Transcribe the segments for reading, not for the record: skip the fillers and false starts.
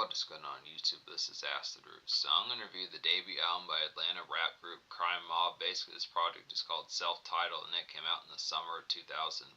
What's going on YouTube? This is Acid Roots. So I'm going to review the debut album by Atlanta rap group Crime Mob. Basically this project is called Self-Titled and it came out in the summer of 2004.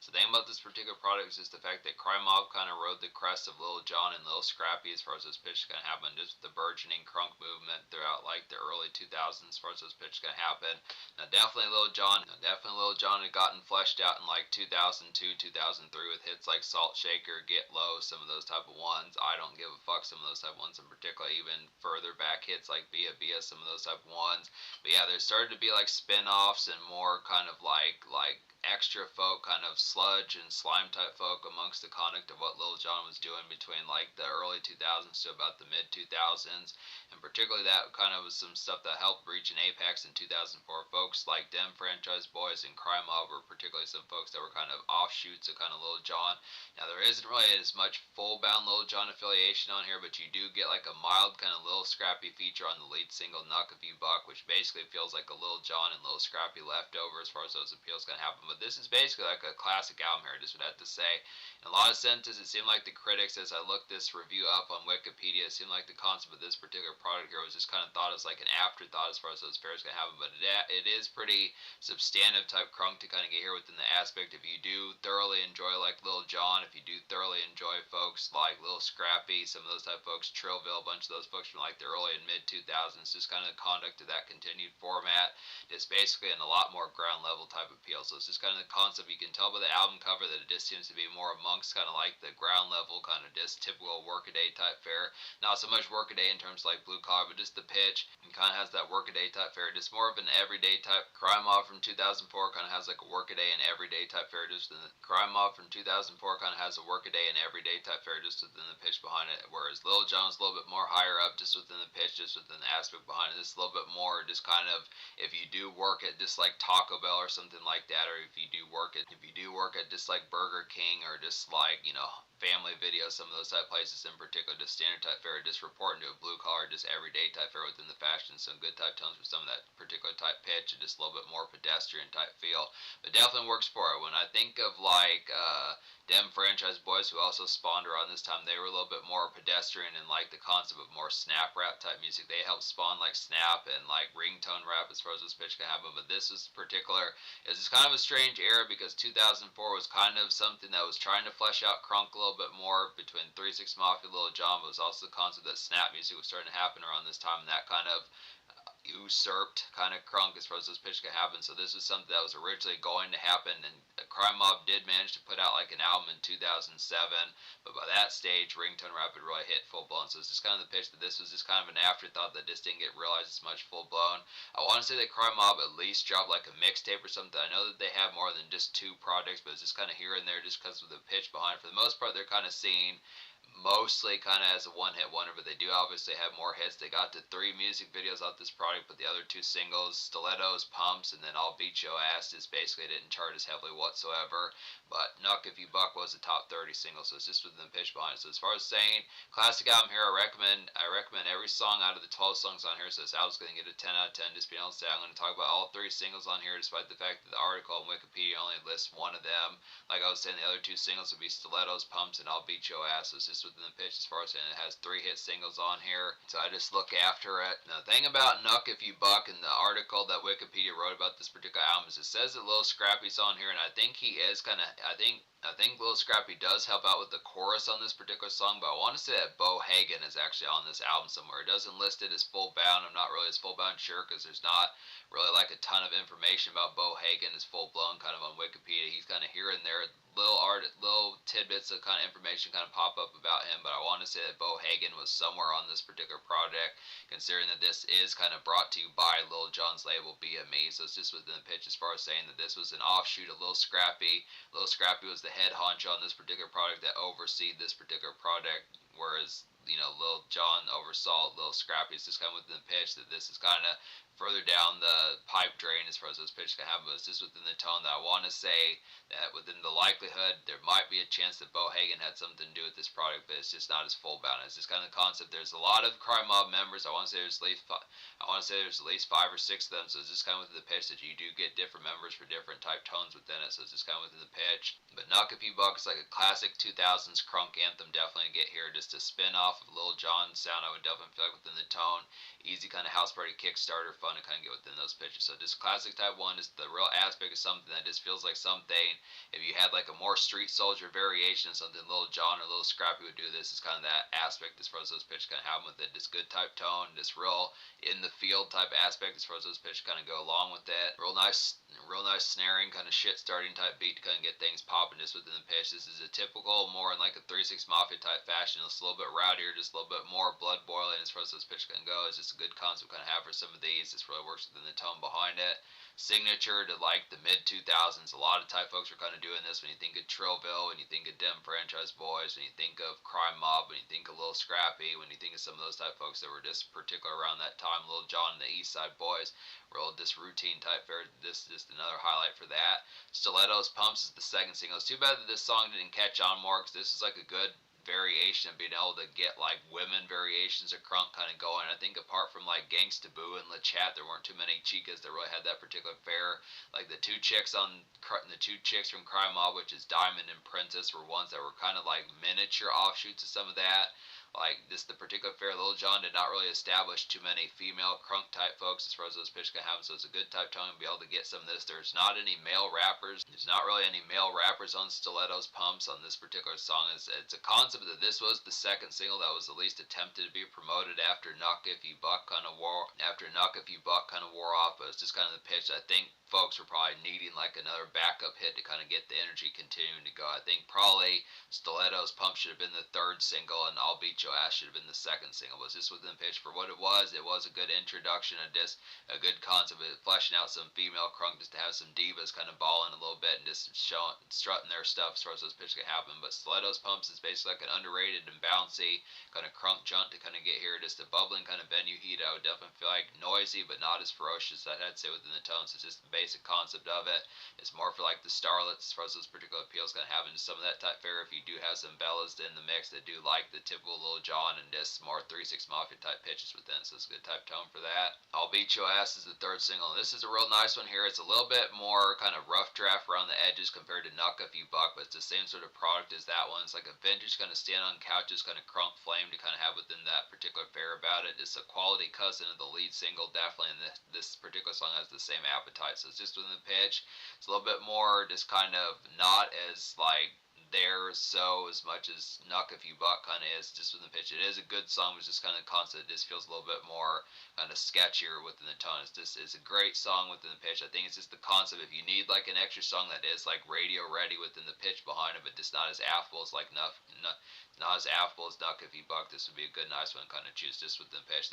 So the thing about this particular product is just the fact that Crime Mob kind of rode the crest of Lil Jon and Lil Scrappy as far as those pitches going to happen, just the burgeoning crunk movement throughout like the early 2000s as far as those pitches going to happen. Now definitely Lil Jon had gotten fleshed out in like 2002, 2003 with hits like Salt Shaker, Get Low, some of those type of ones. I Don't Give a Fuck, some of those type of ones in particular, even further back hits like Bia Bia, some of those type of ones. But yeah, there started to be like spin-offs and more kind of like extra folk, kind of sludge and slime type folk amongst the conduct of what Lil Jon was doing between like the early 2000s to about the mid 2000s, and particularly that kind of was some stuff that helped reach an apex in 2004. Folks like Dem Franchise Boys and Crime Mob were particularly some folks that were kind of offshoots of kind of Lil Jon. Now there isn't really as much full-bound Lil Jon affiliation on here, but you do get like a mild kind of Lil Scrappy feature on the lead single Knuck If You Buck, which basically feels like a Lil Jon and Lil Scrappy leftover as far as those appeals can happen. But this is basically like a classic album here, I just would have to say. In a lot of senses, it seemed like the critics, as I looked this review up on Wikipedia, it seemed like the concept of this particular product here was just kind of thought as like an afterthought as far as those fairs can happen. But it is pretty substantive type crunk to kind of get here within the aspect. If you do thoroughly enjoy like Lil Jon, if you do thoroughly enjoy folks like Lil Scrappy, some of those type of folks, Trillville, a bunch of those folks from like the early and mid 2000s, just kind of the conduct of that continued format, just basically in a lot more ground level type appeal. So it's just kind of the concept. You can tell by the album cover that it just seems to be more amongst kind of like the ground level, kind of just typical workaday type fare. Not so much workaday in terms of like blue collar, but just the pitch, and kind of has that workaday type fare. Just more of an everyday type. Crime Mob from 2004 kind of has like a workaday and everyday type fare. Just in the Crime Mob from 2004 kind of has a workaday and everyday type fare just within the pitch behind it. Whereas Lil Jon is a little bit more higher up, just within the pitch, just within the aspect behind it. This is a little bit more just kind of, if you do work at just like Taco Bell or something like that, or if you do work at just like Burger King or just like, you know, Family Video, some of those type places in particular, just standard type fare, just reporting to a blue collar, just everyday type fare within the fashion, some good type tones for some of that particular type pitch, and just a little bit more pedestrian type feel. But definitely works for it. When I think of like Dem Franchise Boys, who also spawned around this time, they were a little bit more pedestrian and like the concept of more snap rap type music. They helped spawn like snap and like ringtone rap as far as this pitch can happen. But this was particular, it's kind of a strange era because 2004 was kind of something that was trying to flesh out crunk a little bit more between 3 6 Mafia and Lil Jon, but it was also the concept that snap music was starting to happen around this time, and that kind of usurped kind of crunk as far as this pitch could happen. So this was something that was originally going to happen, and Crime Mob did manage to put out like an album in 2007, but by that stage ringtone rap had really hit full blown. So it's just kind of the pitch that this was just kind of an afterthought that just didn't get realized as much full blown. I want to say that Crime Mob at least dropped like a mixtape or something. I know that they have more than just 2 projects, but it's just kind of here and there just because of the pitch behind it. For the most part, they're kind of seen mostly kind of as a one-hit wonder, but they do obviously have more hits. They got to 3 music videos out this product, but the other 2 singles, Stilettos, Pumps, and then I'll Beat Your Ass, just basically didn't chart as heavily whatsoever. But Knuck If You Buck was a top 30 single, so it's just within the pitch behind it. So as far as saying classic album here, I recommend every song out of the 12 songs on here. So this album's going to get a 10 out of 10. Just being able to say, I'm going to talk about all 3 singles on here, despite the fact that the article on Wikipedia only lists 1 of them. Like I was saying, the other 2 singles would be Stilettos, Pumps, and I'll Beat Your Ass. So it's just within the pitch as far as saying it has 3 hit singles on here. So I just look after it. Now the thing about Knuck If You Buck and the article that Wikipedia wrote about this particular album is it says that Lil Scrappy's on here, and I think he is kind of, I think Lil Scrappy does help out with the chorus on this particular song, but I want to say that Bo Hagen is actually on this album somewhere. It doesn't list it as full bound. I'm not really as full bound sure because there's not really like a ton of information about Bo Hagen as full blown kind of on Wikipedia. He's kind of here and there, little tidbits of kind of information kind of pop up about him, but I want to say that Bo Hagen was somewhere on this particular project, considering that this is kind of brought to you by Lil Jon's label BME. So it's just within the pitch as far as saying that this was an offshoot of Lil Scrappy. Lil Scrappy was the head honcho on this particular product that overseed this particular product, whereas, you know, Lil Jon oversaw Lil Scrappy. It's just kind of within the pitch that this is kind of further down the pipe drain as far as those pitches can happen, but it's just within the tone that I want to say that within the likelihood there might be a chance that Bo Hagen had something to do with this product, but it's just not as full bound. It's just kind of the concept. There's a lot of Crime Mob members. I want to say there's at least 5 or 6 of them, so it's just kind of within the pitch that you do get different members for different type tones within it, so it's just kind of within the pitch. But Knuck If You Buck is like a classic 2000s crunk anthem, definitely get here just just a spin off of Lil Jon sound. I would definitely feel like within the tone. Easy kind of house party Kickstarter, fun to kind of get within those pitches. So just classic type one is the real aspect of something that just feels like something. If you had like a more street soldier variation of something Lil Jon or Lil Scrappy would do, this is kind of that aspect as far as those pitches kind of have with it. Just good type tone, just real in the field type aspect as far as those pitches kind of go along with it. Real nice snaring, kind of shit starting type beat to kind of get things popping just within the pitch. This is a typical, more in like a 3-6 Mafia type fashion. It's a little bit rowdier, just a little bit more blood boiling as far as those pitches can go. It's just a good concept kind of have for some of these. This really works within the tone behind it. Signature to like the mid 2000s. A lot of type folks are kind of doing this when you think of Trillville, when you think of Dem Franchise Boys, when you think of Crime Mob, when you think of Lil Scrappy, when you think of some of those type folks that were just particular around that time. Lil Jon and the East Side Boys, real just routine type fare. This is just another highlight for that. Stilettos Pumps is the second single. It's too bad that this song didn't catch on more, because this is like a good variation of being able to get like women variations of crunk kind of going. I think apart from like Gangsta Boo and La Chat, there weren't too many chicas that really had that particular fare. Like the two chicks from Crime Mob, which is Diamond and Princess, were ones that were kind of like miniature offshoots of some of that. Like this, the particular fare, Lil Jon did not really establish too many female crunk type folks as far as those pitches can happen. So it's a good type tone to be able to get some of this. There's not any male rappers. There's not really any male rappers on Stilettos Pumps on this particular song. It's a concept that this was the second single that was at least attempted to be promoted after Knuck If You Buck kind of wore off. But it's just kind of the pitch. I think folks were probably needing like another backup hit to kind of get the energy continuing to go. I think probably Stilettos Pump should have been the third single, and I'll Beat Your Ass should have been the second single. Was this within pitch for what it was? It was a good introduction and just a good concept of fleshing out some female crunk, just to have some divas kind of balling a little bit and just strutting their stuff as far as those pitches can happen. But Stilettos Pumps is basically like an underrated and bouncy kind of crunk jump to kind of get here. Just a bubbling kind of venue heat. I would definitely feel like noisy, but not as ferocious as I'd say within the tones. It's just the basic concept of it. It's more for like the starlets as far as those particular appeals kind of having some of that type fare. If you do have some bellas in the mix that do like the typical Lil Jon and just more 3-6 Mafia type pitches within it, so it's a good type tone for that. I'll Beat Your Ass is the third single. This is a real nice one here. It's a little bit more kind of rough draft around the edges compared to Knuck If You Buck, but it's the same sort of product as that one. It's like a vintage kind of stand on couches kind of crunk flame to kind of have within that particular fare about it. It's a quality cousin of the lead single, definitely, and this particular song has the same appetite. So it's just within the pitch. It's a little bit more just kind of not as like there so as much as Knuck If You Buck kind of is just within the pitch. It is a good song, but just kind of concept. It just feels a little bit more kind of sketchier within the tone. It's a great song within the pitch. I think it's just the concept. If you need like an extra song that is like radio ready within the pitch behind it, but just not as affable as like not as affable as Knuck If You Buck, this would be a good nice one kind of choose just within the pitch.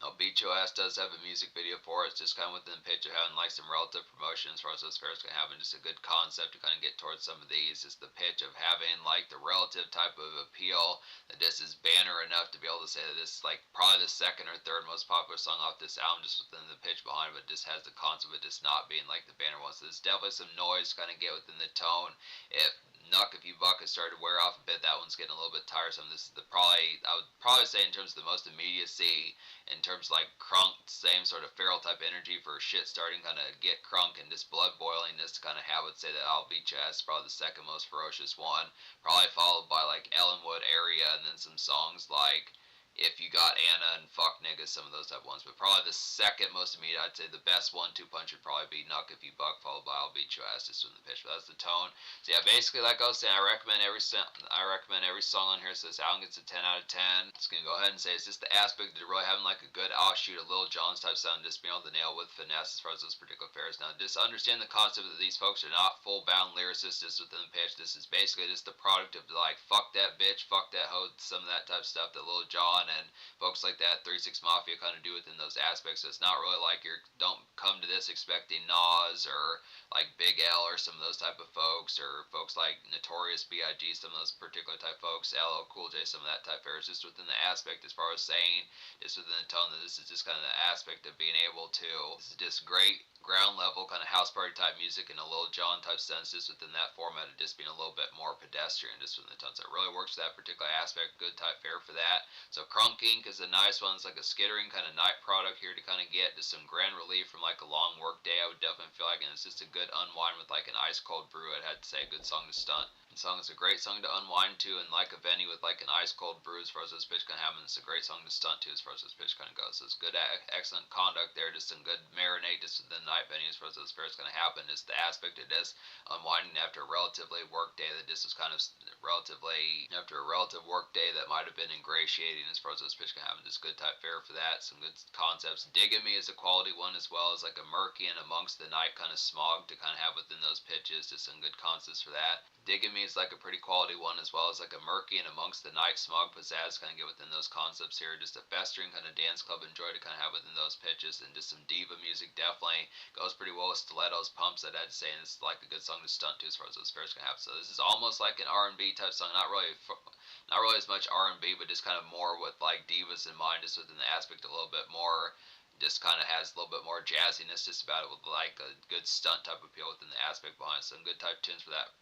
I'll Beat Your Ass does have a music video for it. It's just kind of within the pitch of having like some relative promotion as far as those fairs can have, and just a good concept to kind of get towards some of these. Is the pitch of having like the relative type of appeal that this is banner enough to be able to say that this is like probably the second or third most popular song off this album, just within the pitch behind it, but just has the concept of just not being like the banner one. So there's definitely some noise to kind of get within the tone. If Knuck If You Buck has started to wear off a bit, that one's getting a little bit tiresome. This is I would probably say in terms of the most immediacy, in terms of like crunk, same sort of feral type energy for shit starting kind of get crunk and just blood boiling. This kind of have, would say that I'll Beat Your Ass is probably the second most ferocious one, probably followed by like Ellenwood Area, and then some songs like If You Got Anna and Fuck Niggas, some of those type ones. But probably the second most immediate, I'd say the best 1-2 punch would probably be Knuck If You Buck, followed by I'll Beat Your Ass just from the pitch. But that's the tone. So yeah, basically like I was saying, I recommend every song on here. So this album gets a 10 out of 10. Just gonna go ahead and say it's just the aspect of really having like a good offshoot of Lil Jon's type sound, just being able to nail with finesse as far as those particular fairs. Now just understand the concept that these folks are not full bound lyricists just within the pitch. This is basically just the product of like fuck that bitch, fuck that hoe, some of that type of stuff that Lil Jon and folks like that 3-6 Mafia kind of do within those aspects. So it's not really like don't come to this expecting Nas or like Big L or some of those type of folks, or folks like Notorious B.I.G., some of those particular type folks, LL Cool J, some of that type fare. It's just within the aspect as far as saying, just within the tone that this is just kind of the aspect of being able to, this is just great ground level kind of house party type music in a Lil Jon type sense, just within that format of just being a little bit more pedestrian, just within the tones. It really works for that particular aspect. Good type fare for that. So Crunk Inc. is a nice one. It's like a skittering kind of night product here to kind of get just some grand relief from like a long work day. I would definitely feel like, and it's just a good unwind with like an ice cold brew. I'd have to say a good song to stunt. The song is a great song to unwind to and like a venue with like an ice cold brew as far as this pitch kind of happens. It's a great song to stunt to as far as this pitch kind of goes. So it's good, excellent conduct there. Just some good marinate just in the night venue as far as those fairs going to happen. Just the aspect it is unwinding after a relatively work day that just was kind of relatively after a relative work day that might have been ingratiating as far as those pitch can happen. Just good type fare for that. Some good concepts. Digging Me is a quality one as well as like a murky and amongst the night kind of smog to kind of have within those pitches. Just some good concepts for that. Digging Me is like a pretty quality one as well as like a murky and amongst the night smog pizzazz kind of get within those concepts here. Just a festering kind of dance club enjoy to kind of have within those pitches, and just some diva music definitely goes pretty well with stilettos, pumps. I'd say, and it's like a good song to stunt to as far as those fairs can have. So this is almost like an R&B type song, not really as much R&B, but just kind of more with like divas in mind, just within the aspect a little bit more. Just kind of has a little bit more jazziness just about it with like a good stunt type appeal within the aspect behind it. Some good type tunes for that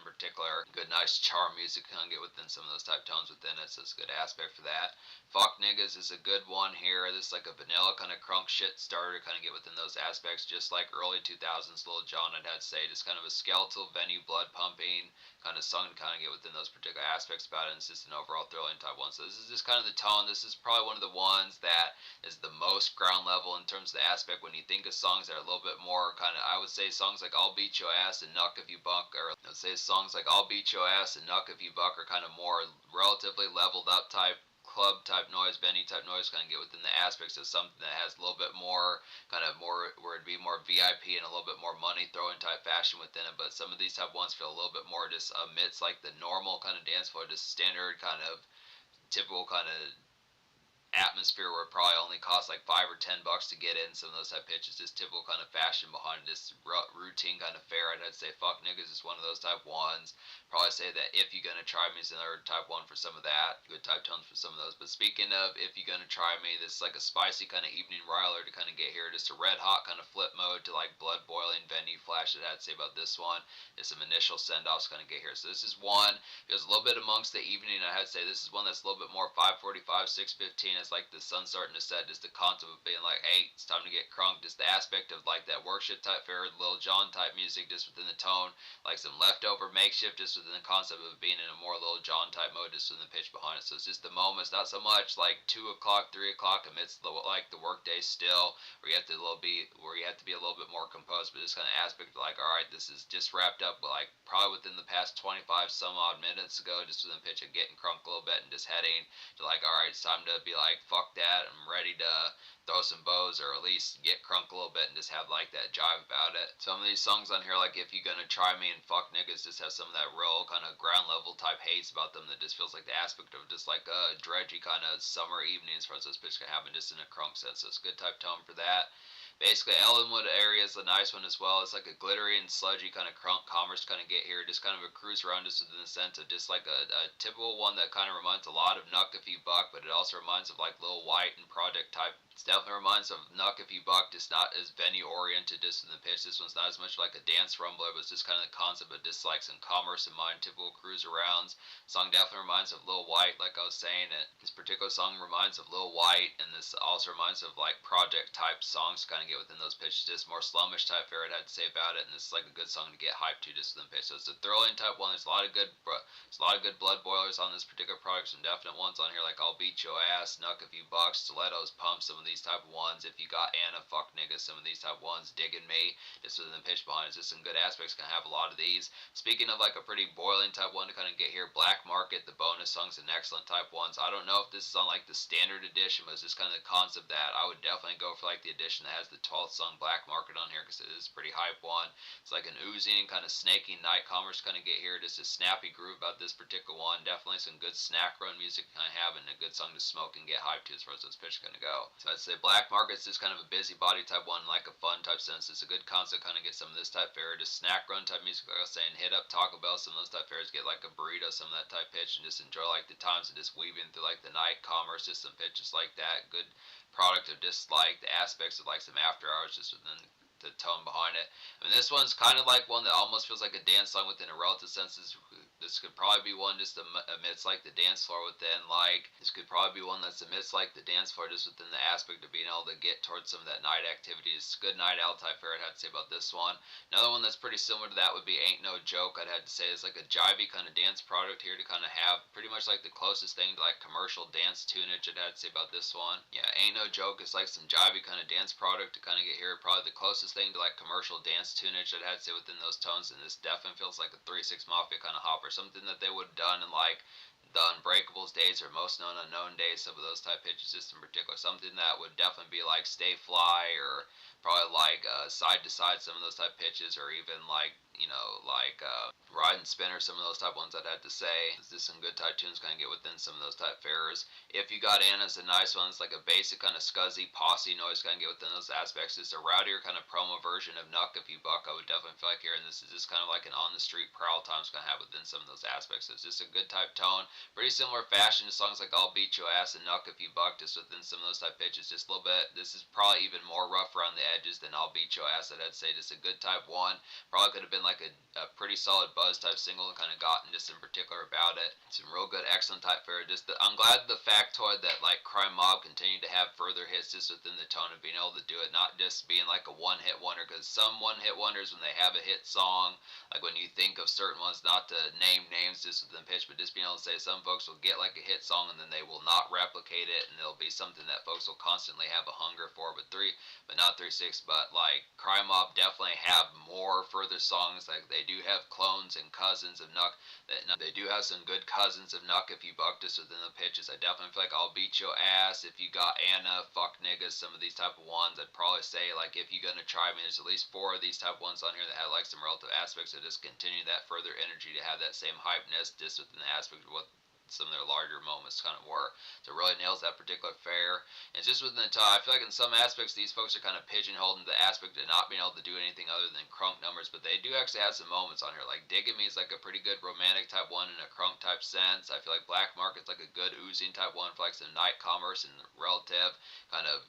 in particular. Good nice charm music kind of get within some of those type tones within it, so it's a good aspect for that. Fuck Niggas is a good one here. This is like a vanilla kind of crunk shit starter to kind of get within those aspects, just like early 2000s Lil Jon, I'd have to say. Just kind of a skeletal venue, blood pumping kind of song to kind of get within those particular aspects about it, and it's just an overall thrilling type one. So this is just kind of the tone. This is probably one of the ones that is the most ground level in terms of the aspect. When you think of songs that are a little bit more kind of, I would say songs like I'll Beat Your Ass and Nuck If You Buck, or I would say songs like I'll Beat Your Ass and Nuck If You Buck are kind of more relatively leveled up type club type noise, venue type noise, kind of get within the aspects of something that has a little bit more kind of more where it'd be more VIP and a little bit more money throwing type fashion within it. But some of these type ones feel a little bit more just amidst like the normal kind of dance floor, just standard kind of typical kind of atmosphere where it probably only costs like $5 or $10 to get in. Some of those type pitches, just typical kind of fashion behind this routine kind of fare. I'd say Fuck Niggas is one of those type ones. Probably say that If You Gonna Try Me is another type one for some of that. Good type tones for some of those. But speaking of If You Gonna Try Me, this is like a spicy kind of evening riler to kind of get here. Just a red hot kind of flip mode to like blood boiling venue flash that I'd say about this one. Just some initial send offs kind of get here. So this is one. It was a little bit amongst the evening. I had to say this is one that's a little bit more 5:45, 6:15. It's like the sun starting to set. Just the concept of being like, hey, it's time to get crunk. Just the aspect of like that worship type fair, Lil Jon type music, just within the tone, like some leftover makeshift, just within the concept of being in a more Lil Jon type mode, just within the pitch behind it. So it's just the moments, not so much like 2 o'clock, 3 o'clock amidst the like the workday still, where you have to be a little bit more composed, but this kind of aspect of like, all right, this is just wrapped up, but like probably within the past 25 some odd minutes ago, just within the pitch of getting crunk a little bit and just heading to like, all right, it's time to be like, fuck that, I'm ready to throw some bows or at least get crunk a little bit and just have like that jive about it. Some of these songs on here, like If You Gonna Try Me and Fuck Niggas, just have some of that real kind of ground level type haze about them that just feels like the aspect of just like a dredgy kind of summer evening as far as those pitches can happen just in a crunk sense. So it's a good type tone for that. Basically, Ellenwood area is a nice one as well. It's like a glittery and sludgy kind of crunk commerce kind of get here. Just kind of a cruise around just within the sense of just like a typical one that kind of reminds a lot of Nuck If You Buck, but it also reminds of like Lil White and Project type. It definitely reminds of Nuck If You Buck, just not as venue oriented just in the pitch. This one's not as much like a dance rumbler, but it's just kind of the concept of just like some commerce in mind, typical cruise arounds. Song definitely reminds of Lil White, like I was saying. And this particular song reminds of Lil White, and this also reminds of like Project type songs kind of get within those pitches, just more slumish type fare I'd have to say about it, and it's like a good song to get hyped to just within pitch. So it's a thrilling type one. There's a lot of good blood boilers on this particular product, some definite ones on here like I'll Beat Your Ass, Nuck If You Buck, Stilettos, Pump, some of these type of ones. If You Got Anna, Fuck Niggas, some of these type ones, Digging Me, just within the pitch behind it. Just some good aspects, gonna have a lot of these. Speaking of like a pretty boiling type one to kind of get here, Black Market, the bonus songs, an excellent type ones. I don't know if this is on like the standard edition, but it's just kind of the concept that I would definitely go for like the edition that has the 12th song Black Market on here, because it is a pretty hype one. It's like an oozing kind of snaking night commerce kind of get here. Just a snappy groove about this particular one. Definitely some good snack run music kind of have, and a good song to smoke and get hyped to as far as those pitches gonna go. So I'd say Black Market's just kind of a busybody type one, like a fun type sense. It's a good concept, kind of get some of this type fare. Just snack run type music, like I was saying, hit up Taco Bell, some of those type fares, get like a burrito, some of that type pitch, and just enjoy like the times of just weaving through like the night commerce, just some pitches like that. Good product of just like the aspects of like some after hours just within the tone behind it. I mean, this one's kind of like one that almost feels like a dance song within a relative sense. This could probably be one just amidst like the dance floor within like this could probably be one that's amidst like the dance floor just within the aspect of being able to get towards some of that night activity. It's a good night out type fare I'd have to say about this one. Another one that's pretty similar to that would be Ain't No Joke. I'd have to say it's like a jivey kind of dance product here to kind of have pretty much like the closest thing to like commercial dance tunage I'd have to say about this one. Yeah, Ain't No Joke is like some jivey kind of dance product to kind of get here. Probably the closest thing to like commercial dance tunage I'd have to say within those tones, and this definitely feels like a 3-6 Mafia kind of hopper. Something that they would have done in like the Unbreakables days or Most Known Unknown days, some of those type pitches just in particular. Something that would definitely be like Stay Fly or probably like Side to Side, some of those type pitches, or even like, you know, like Ride and Spin or some of those type ones I'd have to say. Just some good type tunes kind of get within some of those type fares. If You Got Anna's a nice one. It's like a basic kind of scuzzy posse noise kind of get within those aspects. It's a rowdier kind of promo version of Nuck If You Buck, I would definitely feel like here, and this is just kind of like an on the street prowl times kind of have within some of those aspects. So it's just a good type tone. Pretty similar fashion to songs like I'll Beat Your Ass and Nuck If You Buck, just within some of those type pitches. Just a little bit. This is probably even more rough around the edges than I'll Beat Your Ass. I'd say just a good type one. Probably could have been like a pretty solid buzz type single and kind of gotten just in particular about it. Some real good, excellent type fare. I'm glad the factoid that like Crime Mob continued to have further hits just within the tone of being able to do it, not just being like a one-hit wonder, because some one-hit wonders, when they have a hit song, like when you think of certain ones, not to name names just within pitch, but just being able to say some folks will get like a hit song and then they will not replicate it, and it'll be something that folks will constantly have a hunger for, but not 3-6, but like Crime Mob definitely have more further songs. Like they do have clones and cousins of Nuck. They do have some good cousins of Nuck If You Bucked Us within the pitches. I definitely feel like I'll Beat Your Ass, If You Got Anna, Fuck Niggas, some of these type of ones. I'd probably say like If You Gonna Try Me, there's at least 4 of these type of ones on here that have like some relative aspects that just continue that further energy to have that same hypeness just within the aspect of what some of their larger moments kind of were. So it really nails that particular fare. And it's just within the time, I feel like in some aspects these folks are kind of pigeonholed into the aspect of not being able to do anything other than crunk numbers, but they do actually have some moments on here. Like Digging Me is like a pretty good romantic type one in a crunk type sense. I feel like Black Market's like a good oozing type one for like some night commerce and relative kind of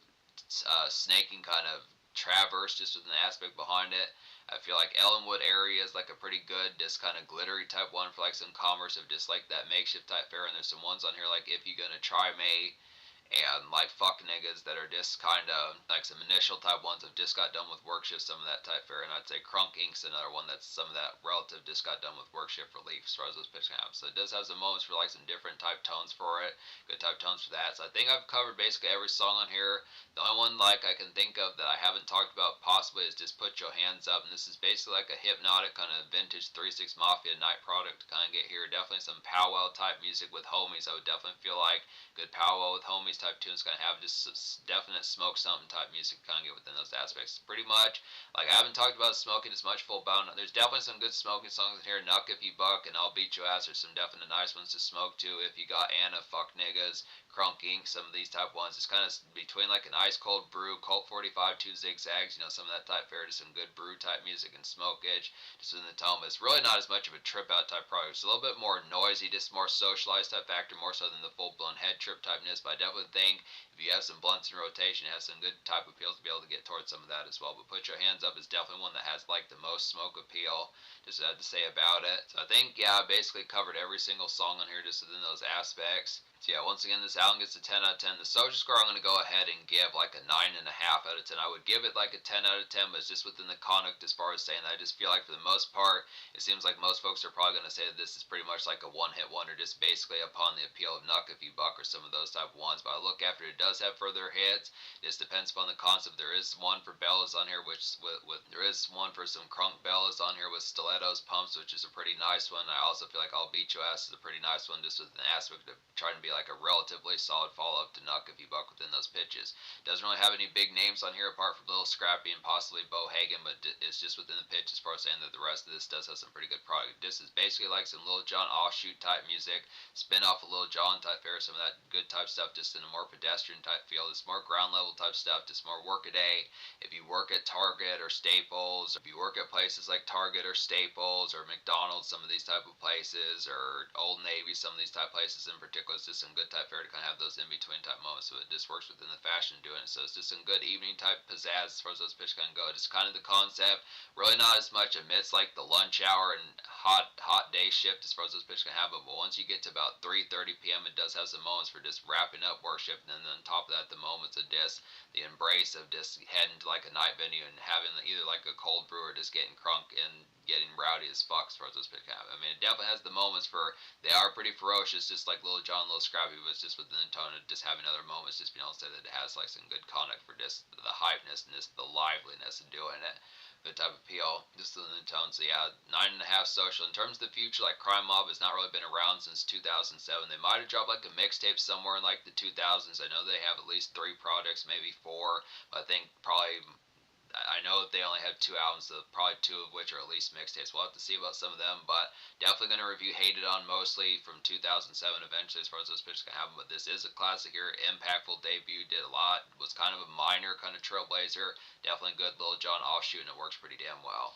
snaking kind of traverse just with an aspect behind it. I feel like Ellenwood area is like a pretty good, just kind of glittery type one for like some commerce of just like that makeshift type fair. And there's some ones on here like If You Gonna Try Me and like Fuck Niggas that are just kind of like some initial type ones have just got done with work shift, some of that type fair. And I'd say Crunk Inc.'s another one that's some of that relative just got done with work shift relief as far as those pitch have. So it does have some moments for like some different type tones for it, good type tones for that. So I think I've covered basically every song on here. The only one like I can think of that I haven't talked about possibly is Just Put Your Hands Up, and this is basically like a hypnotic kind of vintage 3-6 Mafia night product to kind of get here. Definitely some powwow type music with homies. I would definitely feel like good powwow with homies type tunes kind of have just definite smoke something type music kind of get within those aspects. Pretty much, like I haven't talked about smoking as much full bound. There's definitely some good smoking songs in here. Nuck If You Buck and I'll Beat Your Ass are some definite nice ones to smoke too. If You Got Anna, Fuck Niggas, Crunk Inc., some of these type ones. It's kind of between like an ice cold brew, Colt 45, 2 zigzags, you know, some of that type fare to some good brew type music and smoke edge just in the tone. But it's really not as much of a trip out type product. It's a little bit more noisy, just more socialized type factor, more so than the full blown head trip typeness. But I definitely think if you have some blunts in rotation, it has some good type appeal to be able to get towards some of that as well. But Put Your Hands Up is definitely one that has like the most smoke appeal, just had to say about it. So I think, yeah, I basically covered every single song on here just within those aspects. So yeah, once again, this album gets a 10 out of 10. The social score I'm going to go ahead and give like a 9.5 out of 10. I would give it like a 10 out of 10, but it's just within the conduct as far as saying that. I just feel like for the most part, it seems like most folks are probably going to say that this is pretty much like a one-hit wonder, just basically upon the appeal of Nuck If You Buck or some of those type of ones. But I look after it does have further hits. It just depends upon the concept. There is one for Bellas on here, which there is one for some crunk Bellas on here with stilettos pumps, which is a pretty nice one. I also feel like I'll Beat Your Ass is a pretty nice one, just with an aspect of trying to be like a relatively solid follow-up to Nuck If You Buck within those pitches. Doesn't really have any big names on here apart from Lil Scrappy and possibly Bo Hagen, but it's just within the pitch as far as saying that the rest of this does have some pretty good product. This is basically like some Lil Jon offshoot type music, spin off of Lil Jon type fare, some of that good type stuff just in a more pedestrian type feel. It's more ground level type stuff, just more workaday. If you work at Target or Staples, or if you work at places like Target or Staples or McDonald's, some of these type of places, or Old Navy, some of these type places in particular, it's just some good type fare to kind of have those in between type moments. So it just works within the fashion doing it. So it's just some good evening type pizzazz as far as those pitch can go. Just kind of the concept. Really not as much amidst like the lunch hour and hot day shift as far as those pitch can have. But once you get to about 3:30 p.m., it does have some moments for just wrapping up worship, and then on top of that, the moments of just the embrace of just heading to like a night venue and having either like a cold brew or just getting crunk and getting rowdy as fuck as far as those pitch can have. I mean, it definitely has the moments for they are pretty ferocious, just like Lil Jon, Lil Scrappy, but it's just within the tone of just having other moments, just being able to say that it has like some good conduct for just the hypeness and just the liveliness of doing it. The type of appeal, just in the tone. So yeah, 9.5 social. In terms of the future, like Crime Mob has not really been around since 2007. They might have dropped like a mixtape somewhere in like the 2000s. I know they have at least 3 projects, maybe 4. But I think probably I know that they only have 2 albums, so probably 2 of which are at least mixtapes. We'll have to see about some of them, but definitely going to review Hated On mostly from 2007 eventually as far as those pictures can happen. But this is a classic here, impactful debut, did a lot, was kind of a minor kind of trailblazer. Definitely good Lil Jon offshoot, and it works pretty damn well.